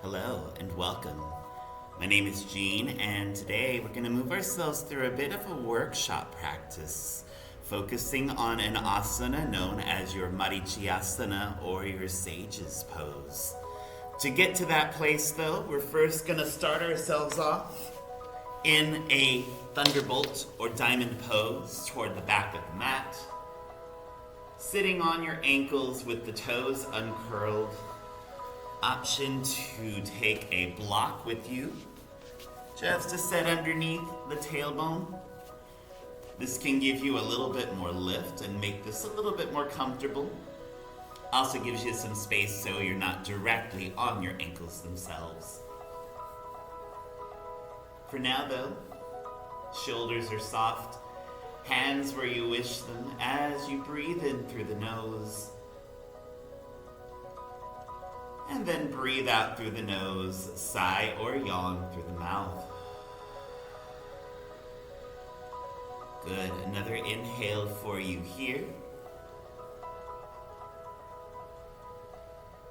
Hello and welcome. My name is Gene, and today we're going to move ourselves through a bit of a workshop practice, focusing on an asana known as your Marichyasana or your Sage's pose. To get to that place, though, we're first going to start ourselves off in a thunderbolt or diamond pose toward the back of the mat, sitting on your ankles with the toes uncurled. Option to take a block with you, just to set underneath the tailbone. This can give you a little bit more lift and make this a little bit more comfortable. Also gives you some space so you're not directly on your ankles themselves. For now though, shoulders are soft, hands where you wish them as you breathe in through the nose. And then breathe out through the nose, sigh or yawn through the mouth. Good, another inhale for you here.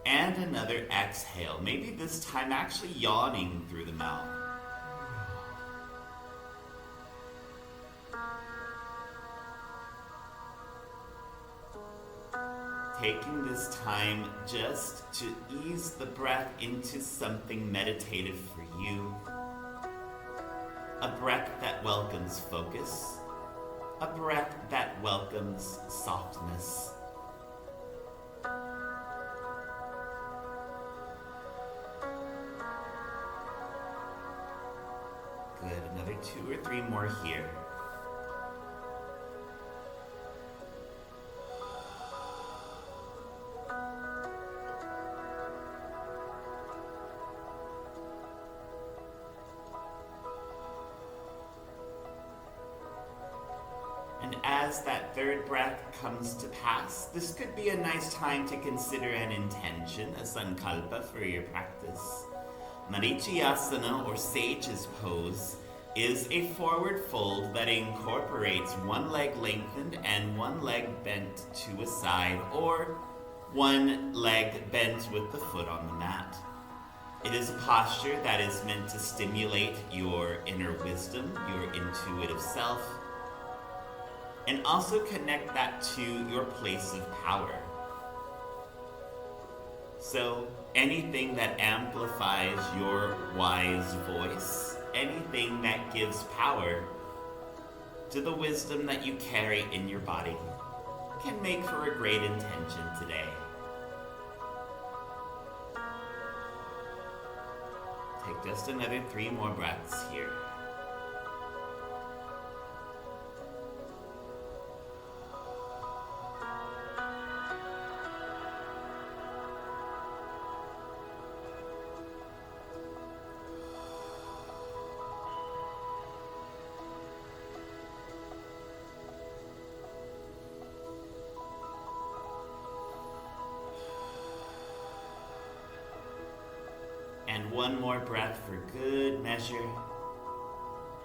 And another exhale, maybe this time actually yawning through the mouth. Taking this time just to ease the breath into something meditative for you. A breath that welcomes focus. A breath that welcomes softness. Good, another 2 or 3 more here. And as that third breath comes to pass, this could be a nice time to consider an intention, a sankalpa for your practice. Marichyasana or Sage's pose is a forward fold that incorporates one leg lengthened and one leg bent to a side, or one leg bent with the foot on the mat. It is a posture that is meant to stimulate your inner wisdom, your intuitive self, and also connect that to your place of power. So anything that amplifies your wise voice, anything that gives power to the wisdom that you carry in your body, can make for a great intention today. Take just another 3 more breaths here. And 1 more breath for good measure.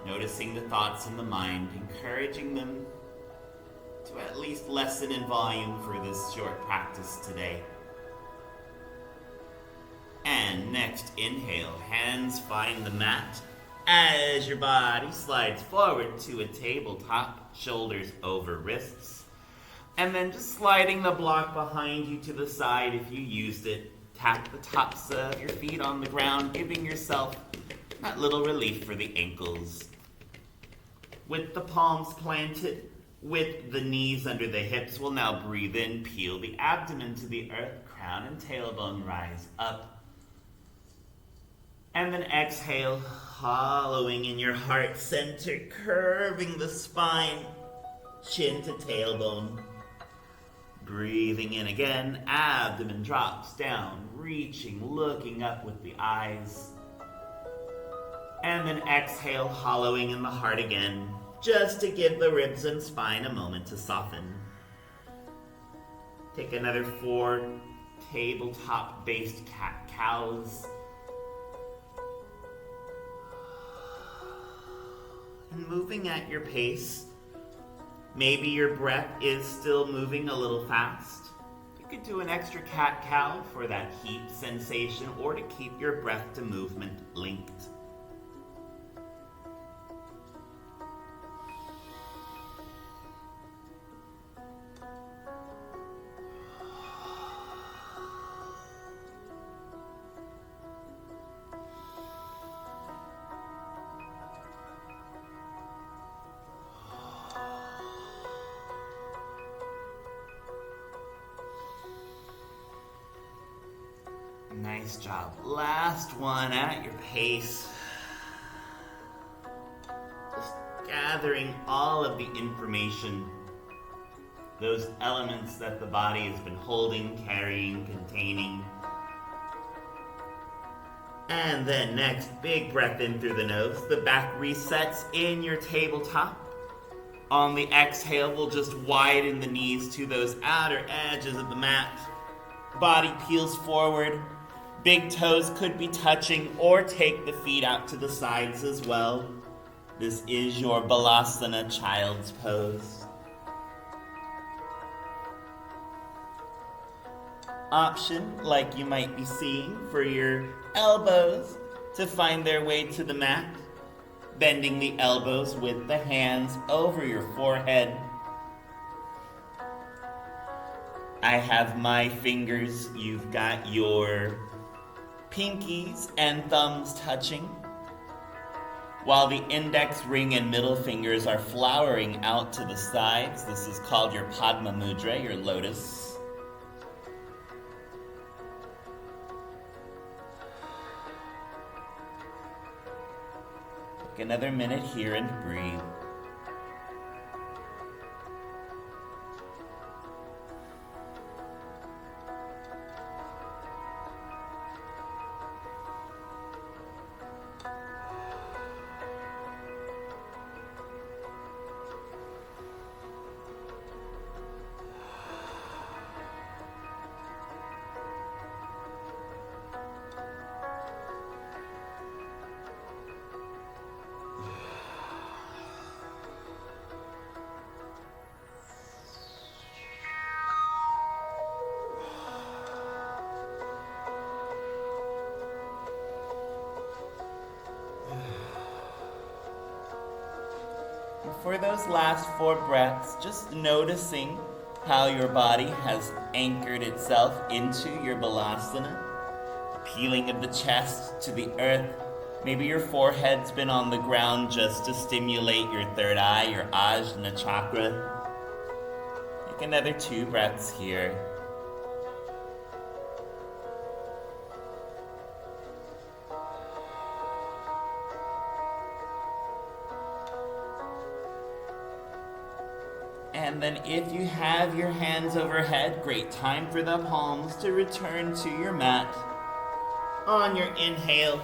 Noticing the thoughts in the mind, encouraging them to at least lessen in volume for this short practice today. And next inhale, hands find the mat as your body slides forward to a tabletop, shoulders over wrists. And then just sliding the block behind you to the side if you used it. Tap the tops of your feet on the ground, giving yourself that little relief for the ankles. With the palms planted, with the knees under the hips, we'll now breathe in, peel the abdomen to the earth, crown and tailbone rise up. And then exhale, hollowing in your heart center, curving the spine, chin to tailbone. Breathing in again, abdomen drops down, reaching, looking up with the eyes. And then exhale, hollowing in the heart again, just to give the ribs and spine a moment to soften. Take another 4 tabletop-based cat-cows. And moving at your pace. Maybe your breath is still moving a little fast. You could do an extra cat-cow for that heat sensation or to keep your breath to movement linked. Nice job. Last one at your pace. Just gathering all of the information, those elements that the body has been holding, carrying, containing. And then next, big breath in through the nose. The back resets in your tabletop. On the exhale, we'll just widen the knees to those outer edges of the mat. Body peels forward. Big toes could be touching or take the feet out to the sides as well. This is your Balasana child's pose. Option, like you might be seeing, for your elbows to find their way to the mat. Bending the elbows with the hands over your forehead. I have my fingers, you've got your pinkies and thumbs touching, while the index, ring, and middle fingers are flowering out to the sides. This is called your Padma Mudra, your lotus. Take another minute here and breathe. For those last 4 breaths, just noticing how your body has anchored itself into your Balasana. Peeling of the chest to the earth. Maybe your forehead's been on the ground just to stimulate your third eye, your Ajna chakra. Take another 2 breaths here. And then if you have your hands overhead, great time for the palms to return to your mat. On your inhale,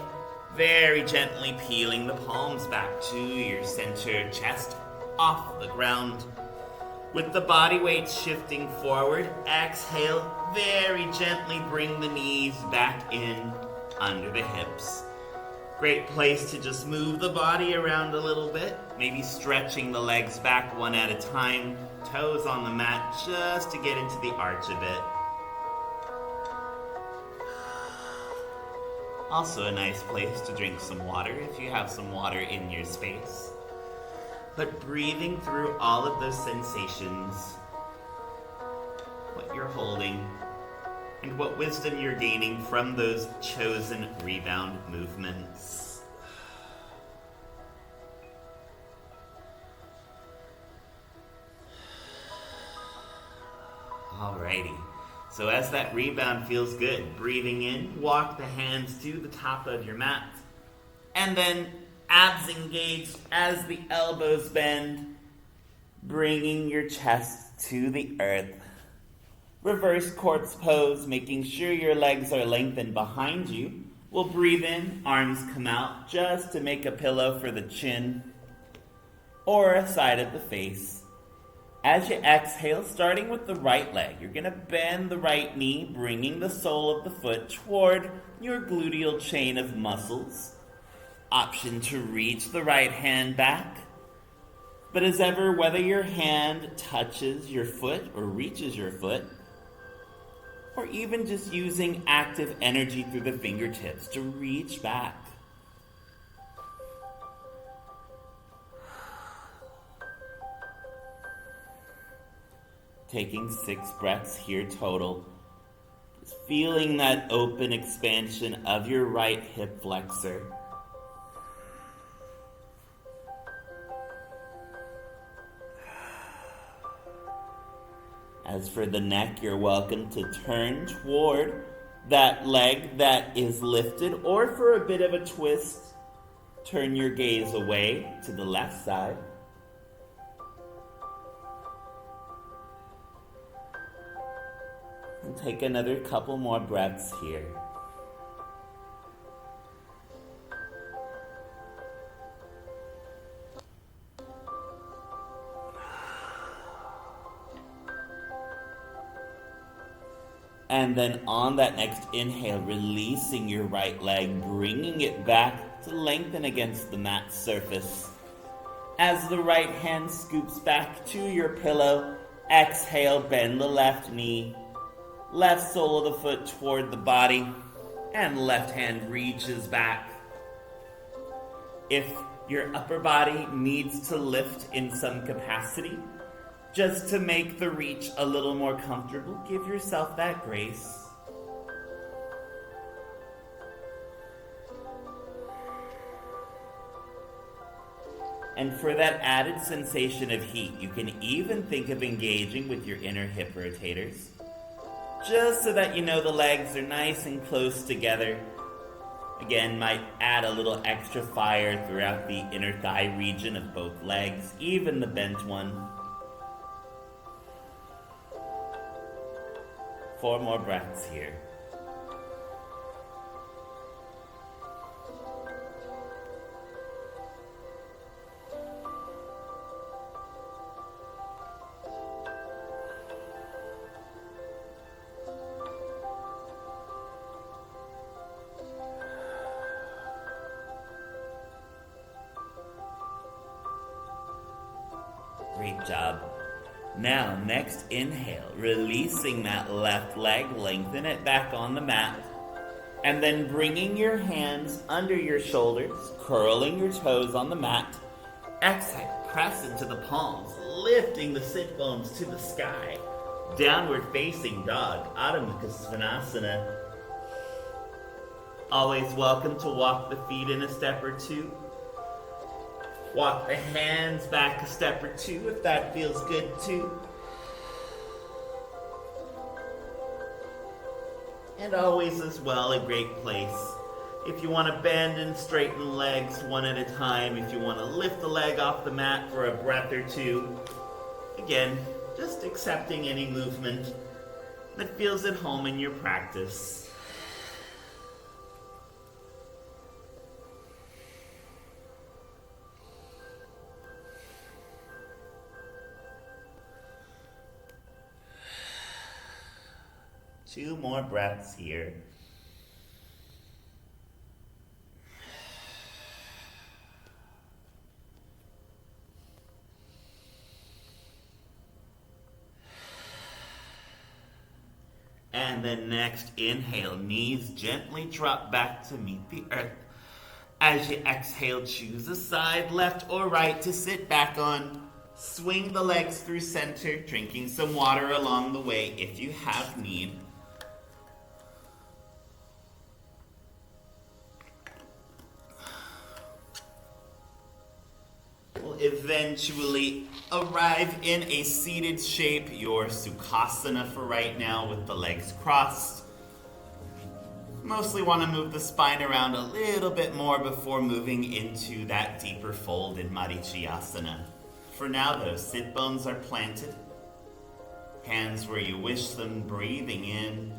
very gently peeling the palms back to your center, chest off the ground. With the body weight shifting forward, exhale, very gently bring the knees back in under the hips. Great place to just move the body around a little bit, maybe stretching the legs back one at a time, toes on the mat just to get into the arch a bit. Also a nice place to drink some water if you have some water in your space. But breathing through all of those sensations, what you're holding, and what wisdom you're gaining from those chosen rebound movements. Alrighty, so as that rebound feels good, breathing in, walk the hands to the top of your mat, and then abs engaged as the elbows bend, bringing your chest to the earth. Reverse corpse pose, making sure your legs are lengthened behind you. We'll breathe in, arms come out, just to make a pillow for the chin or a side of the face. As you exhale, starting with the right leg, you're going to bend the right knee, bringing the sole of the foot toward your gluteal chain of muscles. Option to reach the right hand back. But as ever, whether your hand touches your foot or reaches your foot, or even just using active energy through the fingertips to reach back. Taking 6 breaths here total. Just feeling that open expansion of your right hip flexor. As for the neck, you're welcome to turn toward that leg that is lifted, or for a bit of a twist, turn your gaze away to the left side. And take another couple more breaths here. And then on that next inhale, releasing your right leg, bringing it back to lengthen against the mat surface. As the right hand scoops back to your pillow, exhale, bend the left knee. Left sole of the foot toward the body, and left hand reaches back. If your upper body needs to lift in some capacity, just to make the reach a little more comfortable, give yourself that grace. And for that added sensation of heat, you can even think of engaging with your inner hip rotators, just so that you know the legs are nice and close together. Again, might add a little extra fire throughout the inner thigh region of both legs, even the bent one. 4 more breaths here. Great job. Now, next inhale, releasing that left leg, lengthen it back on the mat, and then bringing your hands under your shoulders, curling your toes on the mat. Exhale, press into the palms, lifting the sit bones to the sky. Downward facing dog, Adho Mukha Svanasana. Always welcome to walk the feet in a step or two. Walk the hands back a step or two if that feels good too. And always as well a great place. If you want to bend and straighten legs one at a time, if you want to lift the leg off the mat for a breath or two. Again, just accepting any movement that feels at home in your practice. Two more breaths here. And then next inhale, knees gently drop back to meet the earth. As you exhale, choose a side, left or right, to sit back on. Swing the legs through center, drinking some water along the way if you have need. Eventually arrive in a seated shape, your Sukhasana for right now with the legs crossed. Mostly want to move the spine around a little bit more before moving into that deeper fold in Marichyasana. For now though, sit bones are planted, hands where you wish them, breathing in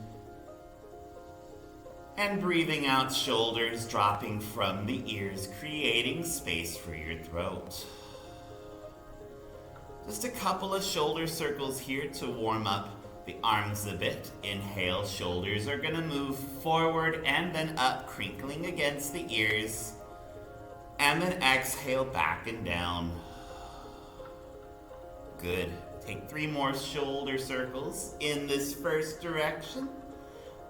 and breathing out, shoulders dropping from the ears, creating space for your throat. Just a couple of shoulder circles here to warm up the arms a bit. Inhale, shoulders are going to move forward and then up, crinkling against the ears. And then exhale, back and down. Good. Take 3 more shoulder circles in this first direction.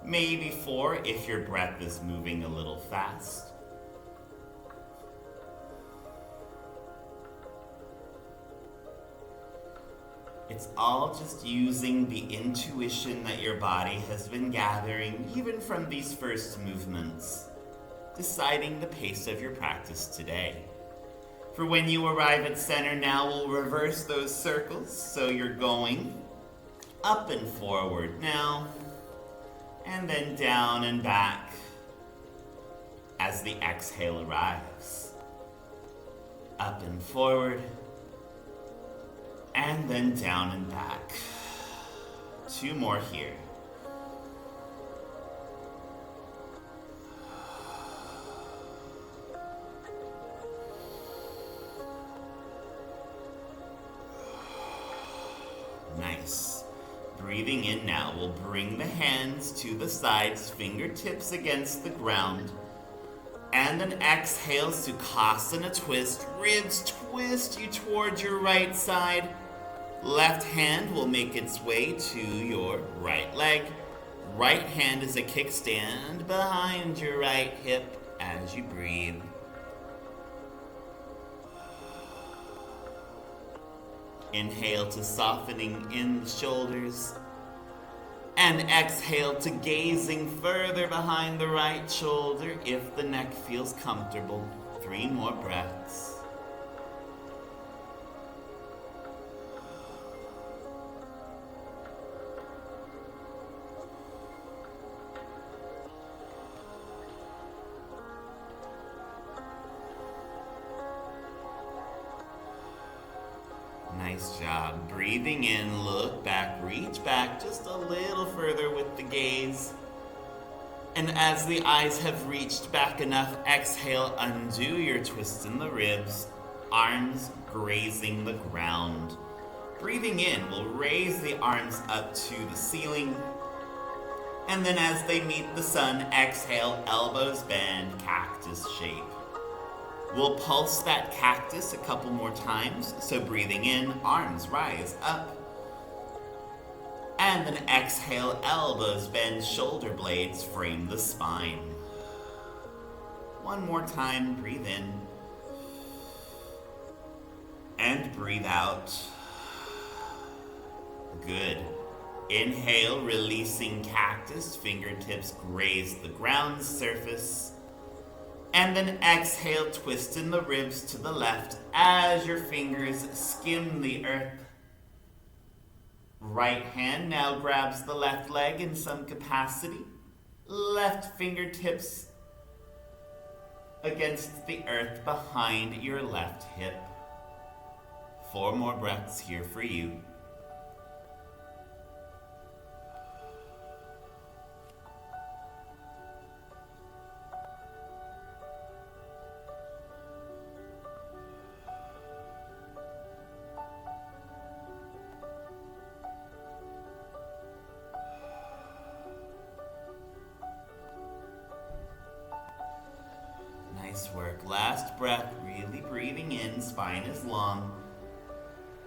maybe 4 if your breath is moving a little fast. It's all just using the intuition that your body has been gathering even from these first movements, deciding the pace of your practice today. For when you arrive at center now, we'll reverse those circles, so you're going up and forward now, and then down and back as the exhale arrives. Up and forward, and then down and back. 2 more here. Nice. Breathing in now, we'll bring the hands to the sides, fingertips against the ground. And then exhale, Sukhasana twist. Ribs twist you towards your right side. Left hand will make its way to your right leg. Right hand is a kickstand behind your right hip as you breathe. Inhale to softening in the shoulders. And exhale to gazing further behind the right shoulder if the neck feels comfortable. 3 more breaths. Nice job. Breathing in, look back, reach back just a little further with the gaze. And as the eyes have reached back enough, exhale, undo your twists in the ribs, arms grazing the ground. Breathing in, we'll raise the arms up to the ceiling. And then as they meet the sun, exhale, elbows bend, cactus shape. We'll pulse that cactus a couple more times, so breathing in, arms rise up. And then exhale, elbows bend, shoulder blades frame the spine. 1 more time, breathe in. And breathe out. Good. Inhale, releasing cactus, fingertips graze the ground surface. And then exhale, twist in the ribs to the left as your fingers skim the earth. Right hand now grabs the left leg in some capacity. Left fingertips against the earth behind your left hip. 4 more breaths here for you. Nice work. Last breath, really breathing in, spine is long.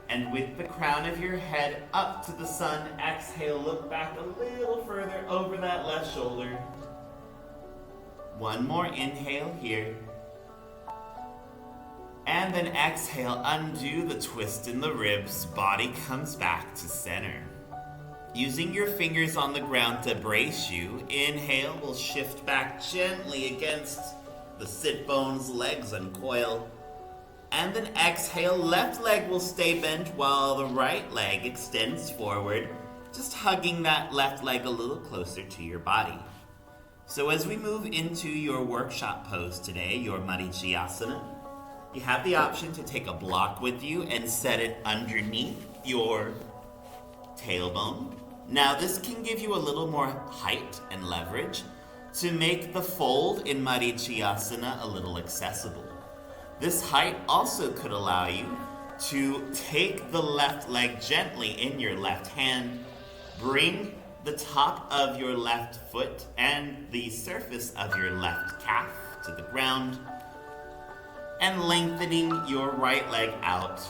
And with the crown of your head up to the sun, exhale, look back a little further over that left shoulder. 1 more inhale here. And then exhale, undo the twist in the ribs, body comes back to center. Using your fingers on the ground to brace you, inhale, we'll shift back gently against the sit bones, legs uncoil. And then exhale, left leg will stay bent while the right leg extends forward, just hugging that left leg a little closer to your body. So as we move into your workshop pose today, your Marichyasana, you have the option to take a block with you and set it underneath your tailbone. Now this can give you a little more height and leverage to make the fold in Marichyasana a little accessible. This height also could allow you to take the left leg gently in your left hand, bring the top of your left foot and the surface of your left calf to the ground, and lengthening your right leg out.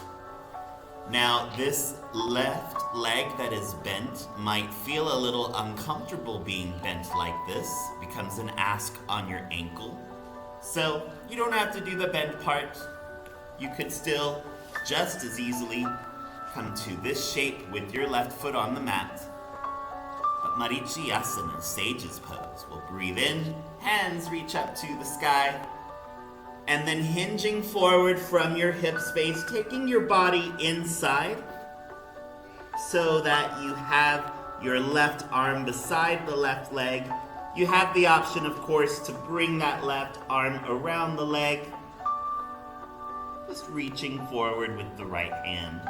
Now, this left leg that is bent might feel a little uncomfortable being bent like this, becomes an ask on your ankle. So, you don't have to do the bent part. You could still just as easily come to this shape with your left foot on the mat. But Marichyasana, Sage's Pose. We'll breathe in, hands reach up to the sky, and then hinging forward from your hip space, taking your body inside so that you have your left arm beside the left leg. You have the option, of course, to bring that left arm around the leg, just reaching forward with the right hand.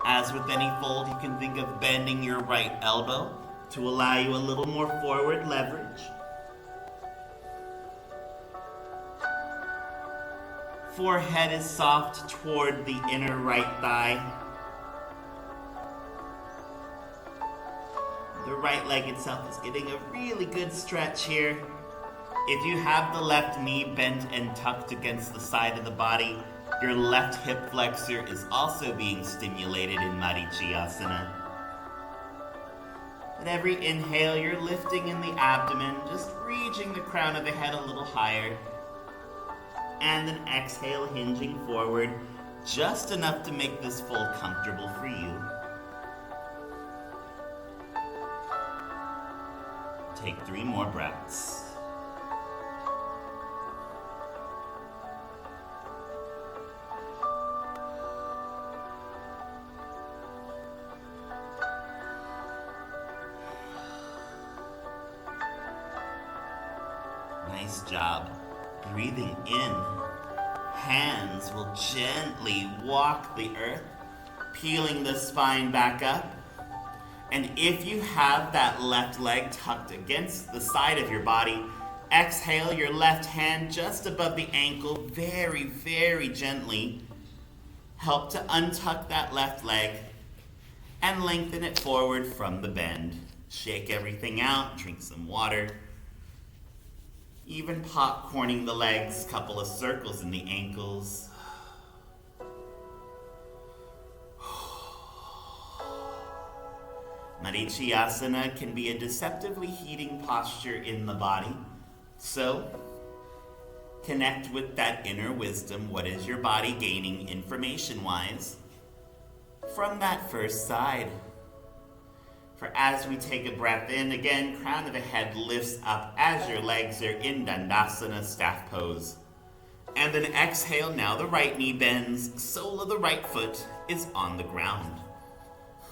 As with any fold, you can think of bending your right elbow to allow you a little more forward leverage. Forehead is soft toward the inner right thigh. The right leg itself is getting a really good stretch here. If you have the left knee bent and tucked against the side of the body, your left hip flexor is also being stimulated in Marichyasana. At every inhale, you're lifting in the abdomen, just reaching the crown of the head a little higher. And then exhale, hinging forward, just enough to make this fold comfortable for you. Take 3 more breaths. Nice job. Breathing in. Hands will gently walk the earth, peeling the spine back up. And if you have that left leg tucked against the side of your body, exhale your left hand just above the ankle, very, very gently. Help to untuck that left leg and lengthen it forward from the bend. Shake everything out, drink some water. Even popcorning the legs, couple of circles in the ankles. Marichyasana can be a deceptively heating posture in the body. So, connect with that inner wisdom. What is your body gaining information-wise from that first side? For as we take a breath in, again, crown of the head lifts up as your legs are in Dandasana, staff pose. And then exhale, now the right knee bends, sole of the right foot is on the ground.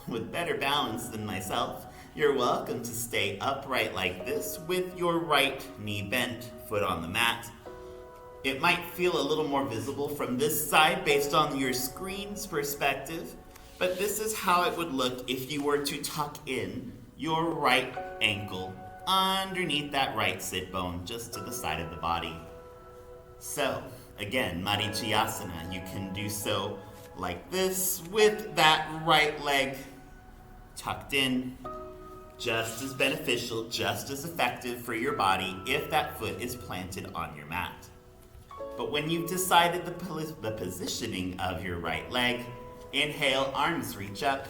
With better balance than myself, you're welcome to stay upright like this with your right knee bent, foot on the mat. It might feel a little more visible from this side based on your screen's perspective, but this is how it would look if you were to tuck in your right ankle underneath that right sit bone, just to the side of the body. So, again, Marichyasana, you can do so like this with that right leg tucked in. Just as beneficial, just as effective for your body if that foot is planted on your mat. But when you've decided the positioning of your right leg, inhale, arms reach up.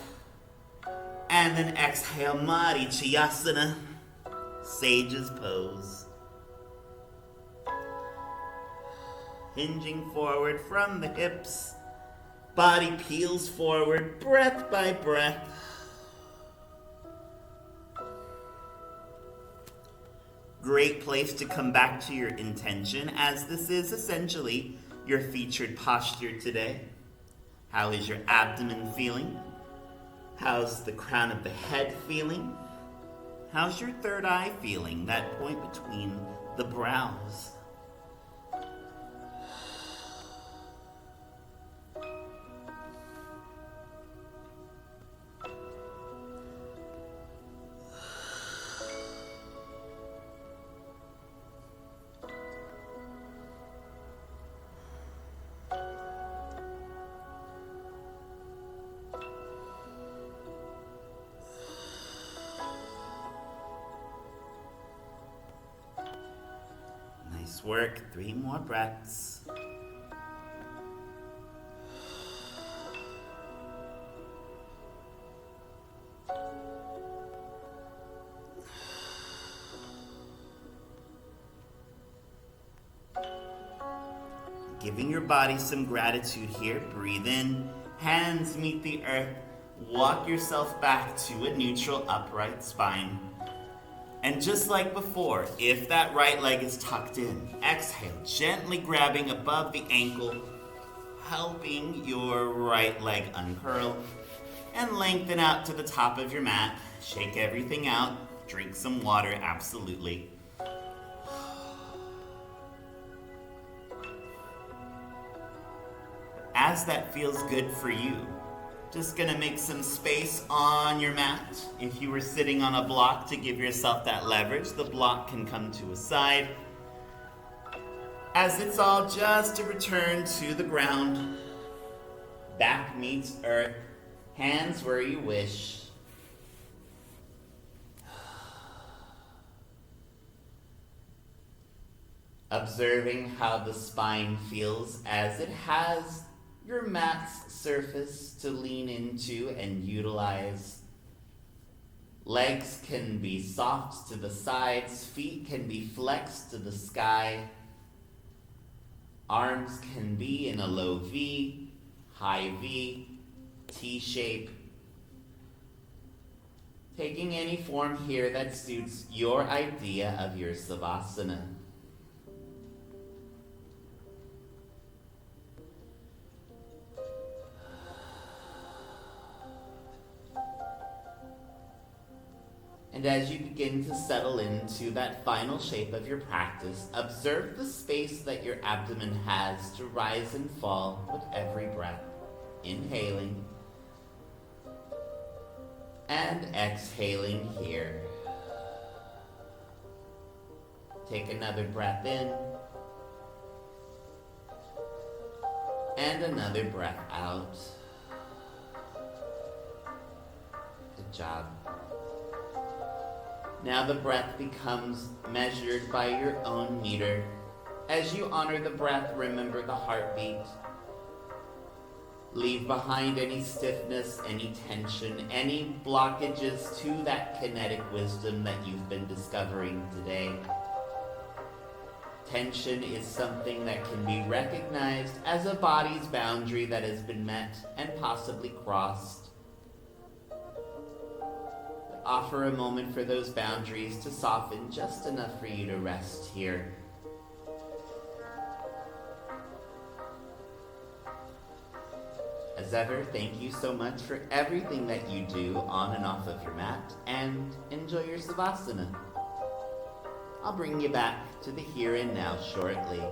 And then exhale, Marichyasana, Sage's Pose. Hinging forward from the hips. Body peels forward, breath by breath. Great place to come back to your intention, as this is essentially your featured posture today. How is your abdomen feeling? How's the crown of the head feeling? How's your third eye feeling, that point between the brows? Nice work. 3 more breaths. Giving your body some gratitude here. Breathe in. Hands meet the earth. Walk yourself back to a neutral upright spine. And just like before, if that right leg is tucked in, exhale, gently grabbing above the ankle, helping your right leg uncurl, and lengthen out to the top of your mat. Shake everything out. Drink some water, absolutely. As that feels good for you, just gonna make some space on your mat. If you were sitting on a block to give yourself that leverage, the block can come to a side. As it's all just a return to the ground. Back meets earth, hands where you wish. Observing how the spine feels as it has your mat's surface to lean into and utilize. Legs can be soft to the sides, feet can be flexed to the sky. Arms can be in a low V, high V, T shape. Taking any form here that suits your idea of your Savasana. And as you begin to settle into that final shape of your practice, observe the space that your abdomen has to rise and fall with every breath. Inhaling and exhaling here. Take another breath in and another breath out. Good job. Now the breath becomes measured by your own meter. As you honor the breath, remember the heartbeat. Leave behind any stiffness, any tension, any blockages to that kinetic wisdom that you've been discovering today. Tension is something that can be recognized as a body's boundary that has been met and possibly crossed. Offer a moment for those boundaries to soften just enough for you to rest here. As ever, thank you so much for everything that you do on and off of your mat, and enjoy your Savasana. I'll bring you back to the here and now shortly.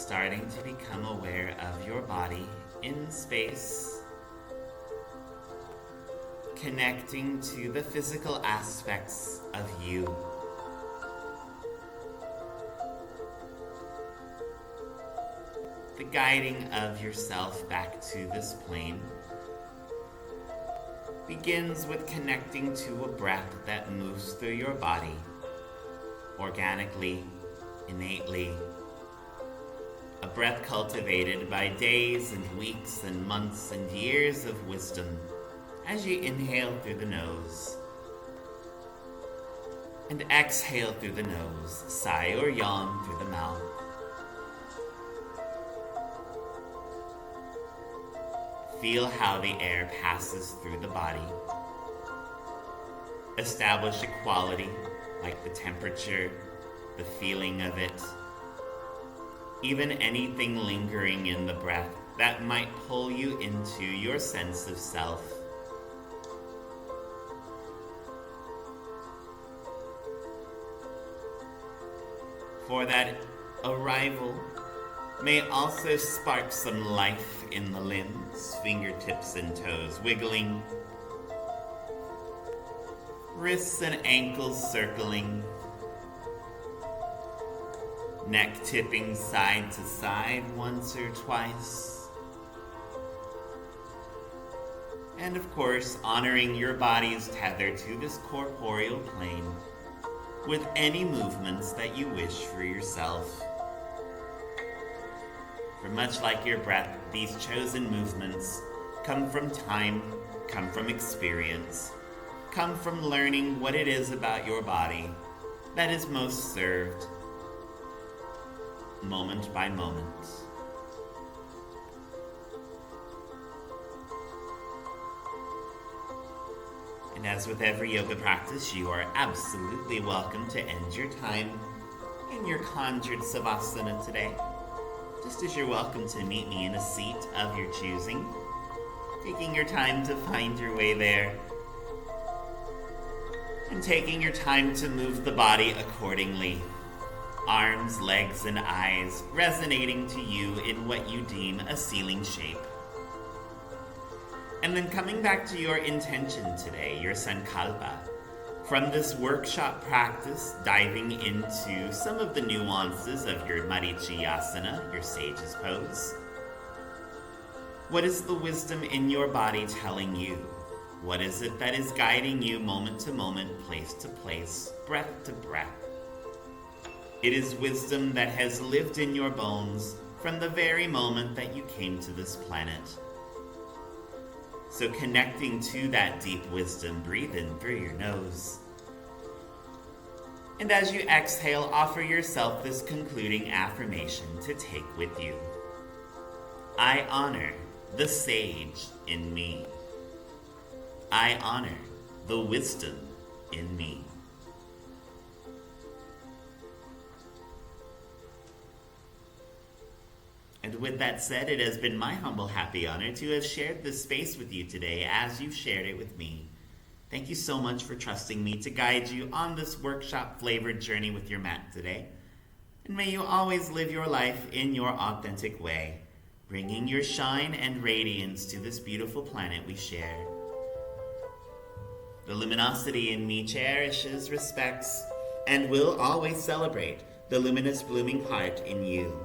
starting to become aware of your body in space, connecting to the physical aspects of you. The guiding of yourself back to this plane begins with connecting to a breath that moves through your body organically, innately. A breath cultivated by days and weeks and months and years of wisdom as you inhale through the nose and exhale through the nose, sigh or yawn through the mouth. Feel how the air passes through the body. Establish a quality like the temperature, the feeling of it, even anything lingering in the breath that might pull you into your sense of self. For that arrival may also spark some life in the limbs, fingertips and toes wiggling, wrists and ankles circling, neck tipping side to side once or twice. And of course, honoring your body's tether to this corporeal plane with any movements that you wish for yourself. For much like your breath, these chosen movements come from time, come from experience, come from learning what it is about your body that is most served moment by moment. And as with every yoga practice, you are absolutely welcome to end your time in your conjured savasana today. Just as you're welcome to meet me in a seat of your choosing, taking your time to find your way there, and taking your time to move the body accordingly. Arms, legs, and eyes resonating to you in what you deem a ceiling shape. And then coming back to your intention today, your sankalpa, from this workshop practice, diving into some of the nuances of your Marichyasana, your sage's pose. What is the wisdom in your body telling you? What is it that is guiding you moment to moment, place to place, breath to breath? It is wisdom that has lived in your bones from the very moment that you came to this planet. So connecting to that deep wisdom, breathe in through your nose. And as you exhale, offer yourself this concluding affirmation to take with you. I honor the sage in me. I honor the wisdom in me. And with that said, it has been my humble happy honor to have shared this space with you today as you've shared it with me. Thank you so much for trusting me to guide you on this workshop-flavored journey with your mat today. And may you always live your life in your authentic way, bringing your shine and radiance to this beautiful planet we share. The luminosity in me cherishes, respects, and will always celebrate the luminous blooming heart in you.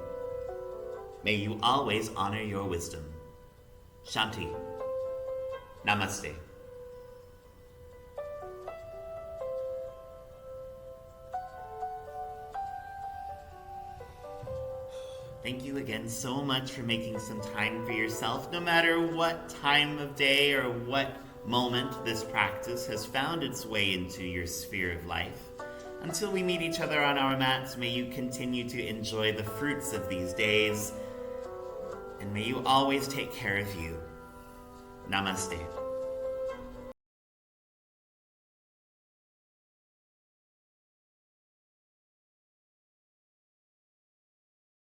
May you always honor your wisdom. Shanti. Namaste. Thank you again so much for making some time for yourself, no matter what time of day or what moment this practice has found its way into your sphere of life. Until we meet each other on our mats, may you continue to enjoy the fruits of these days, and may you always take care of you. Namaste.